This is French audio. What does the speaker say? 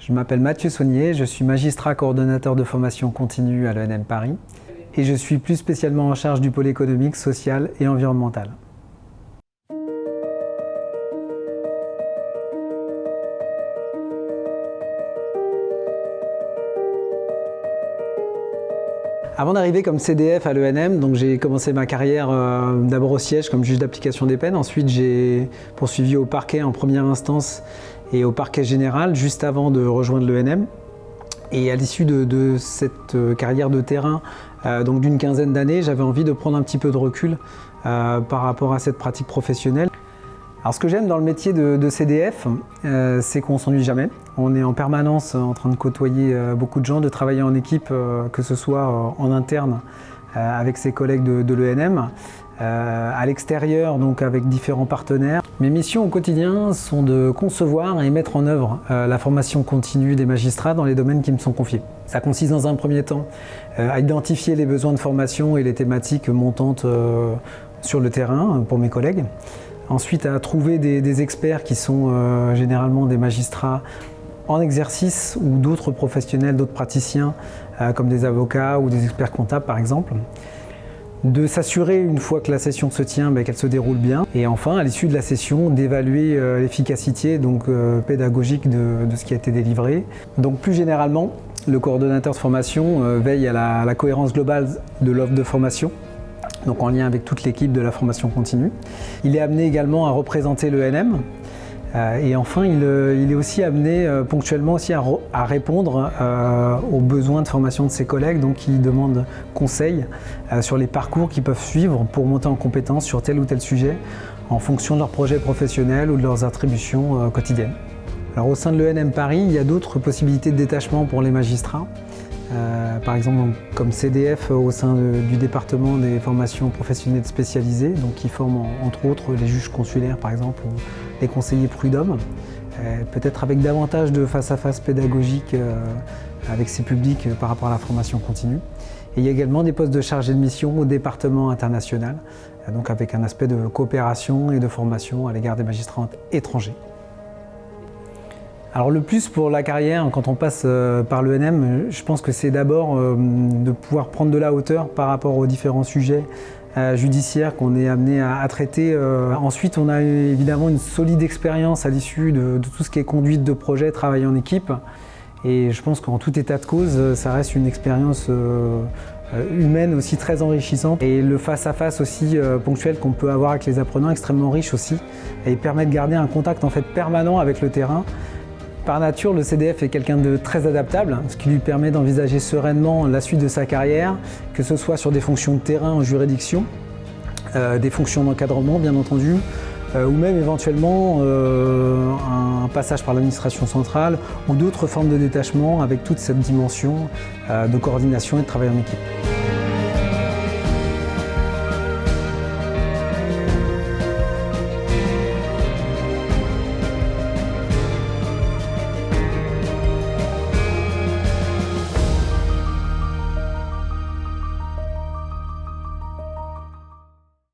Je m'appelle Mathieu Saunier, je suis magistrat coordonnateur de formation continue à l'ENM Paris et je suis plus spécialement en charge du pôle économique, social et environnemental. Avant d'arriver comme CDF à l'ENM, donc j'ai commencé ma carrière d'abord au siège comme juge d'application des peines. Ensuite, j'ai poursuivi au parquet en première instance et au parquet général juste avant de rejoindre l'ENM. Et à l'issue de cette carrière de terrain, donc d'une quinzaine d'années, j'avais envie de prendre un petit peu de recul par rapport à cette pratique professionnelle. Alors ce que j'aime dans le métier de CDF, c'est qu'on ne s'ennuie jamais. On est en permanence en train de côtoyer beaucoup de gens, de travailler en équipe, que ce soit en interne avec ses collègues de l'ENM, à l'extérieur donc avec différents partenaires. Mes missions au quotidien sont de concevoir et mettre en œuvre la formation continue des magistrats dans les domaines qui me sont confiés. Ça consiste dans un premier temps à identifier les besoins de formation et les thématiques montantes sur le terrain pour mes collègues. Ensuite, à trouver des experts qui sont généralement des magistrats en exercice ou d'autres professionnels, d'autres praticiens, comme des avocats ou des experts comptables par exemple. De s'assurer, une fois que la session se tient, qu'elle se déroule bien. Et enfin, à l'issue de la session, d'évaluer l'efficacité pédagogique de ce qui a été délivré. Donc plus généralement, le coordonnateur de formation veille à la cohérence globale de l'offre de formation, donc en lien avec toute l'équipe de la formation continue. Il est amené également à représenter l'ENM. Et enfin, il est aussi amené ponctuellement aussi à répondre aux besoins de formation de ses collègues, donc qui demandent conseil sur les parcours qu'ils peuvent suivre pour monter en compétence sur tel ou tel sujet en fonction de leurs projets professionnels ou de leurs attributions quotidiennes. Alors, au sein de l'ENM Paris, il y a d'autres possibilités de détachement pour les magistrats. Par exemple comme CDF au sein du département des formations professionnelles spécialisées, donc qui forment entre autres les juges consulaires par exemple ou les conseillers prud'hommes, peut-être avec davantage de face-à-face pédagogique avec ces publics par rapport à la formation continue. Et il y a également des postes de chargé de mission au département international, donc avec un aspect de coopération et de formation à l'égard des magistrats étrangers. Alors le plus pour la carrière, quand on passe par l'ENM, je pense que c'est d'abord de pouvoir prendre de la hauteur par rapport aux différents sujets judiciaires qu'on est amené à traiter. Ensuite, on a évidemment une solide expérience à l'issue de tout ce qui est conduite de projet, travail en équipe. Et je pense qu'en tout état de cause, ça reste une expérience humaine aussi très enrichissante. Et le face-à-face aussi ponctuel qu'on peut avoir avec les apprenants, extrêmement riche aussi. Et il permet de garder un contact en fait permanent avec le terrain. Par nature, le CDF est quelqu'un de très adaptable, ce qui lui permet d'envisager sereinement la suite de sa carrière, que ce soit sur des fonctions de terrain en juridiction, des fonctions d'encadrement bien entendu, ou même éventuellement un passage par l'administration centrale ou d'autres formes de détachement avec toute cette dimension de coordination et de travail en équipe.